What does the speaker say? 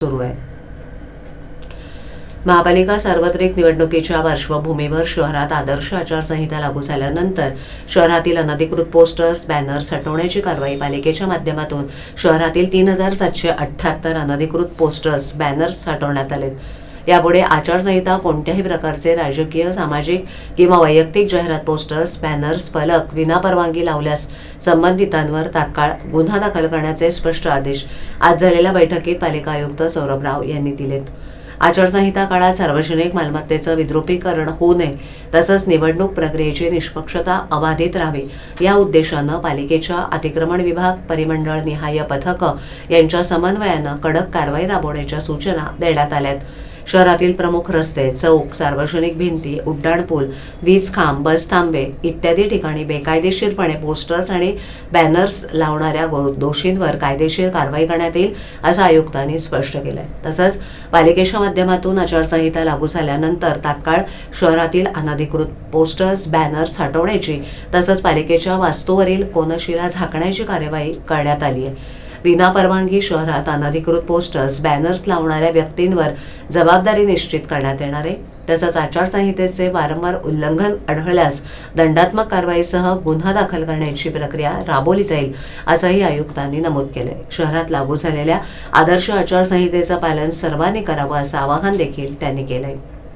सुरू आहे। महापालिका सार्वत्रिक निवडणुकीच्या पार्श्वभूमीवर शहरात आदर्श आचारसंहिता लागू झाल्यानंतर शहरातील अनधिकृत पोस्टर्स, बॅनर्स हटवण्याची कारवाई पालिकेच्या माध्यमातून शहरातील 3778 अनधिकृत पोस्टर्स, बॅनर्स हटवण्यात आले। यापुढे आचारसंहिता कोणत्याही प्रकारचे राजकीय, सामाजिक किंवा वैयक्तिक जाहिरात पोस्टर्स, बॅनर्स, फलक विनापरवानगी लावल्यास संबंधितांवर तात्काळ गुन्हा दाखल करण्याचे स्पष्ट आदेश आज झालेल्या बैठकीत पालिका आयुक्त सौरभ राव यांनी दिलेत। आचारसंहिता काळात सार्वजनिक मालमत्तेचं विद्रुपीकरण होऊ नये तसंच निवडणूक प्रक्रियेची निष्पक्षता अबाधित राहावी या उद्देशानं पालिकेच्या अतिक्रमण विभाग, परिमंडळ निहाय पथकं यांच्या समन्वयानं कडक कारवाई राबवण्याच्या सूचना देण्यात आल्यात। शहरातील प्रमुख रस्ते, चौक, सार्वजनिक भिंती, उड्डाणपूल, वीज खांब, बस थांबे इत्यादी ठिकाणी बेकायदेशीरपणे पोस्टर्स आणि बॅनर्स लावणाऱ्या दोषींवर कायदेशीर कारवाई करण्यात येईल असं आयुक्तांनी स्पष्ट केलंय। तसंच पालिकेच्या माध्यमातून आचारसंहिता लागू झाल्यानंतर तात्काळ शहरातील अनधिकृत पोस्टर्स, बॅनर्स हटवण्याची तसंच पालिकेच्या वास्तूवरील कोनशिला झाकण्याची कार्यवाही करण्यात आली आहे। विनापरवानगी शहरात अनधिकृत पोस्टर्स, बॅनर्स लावणाऱ्या व्यक्तींवर जबाबदारी निश्चित करण्यात येणार आहे। तसंच आचारसंहितेचे वारंवार उल्लंघन आढळल्यास दंडात्मक कारवाईसह गुन्हा दाखल करण्याची प्रक्रिया राबवली जाईल असंही आयुक्तांनी नमूद केलंय। शहरात लागू झालेल्या आदर्श आचारसंहितेचं पालन सर्वांनी करावं असं आवाहन देखील त्यांनी केलंय।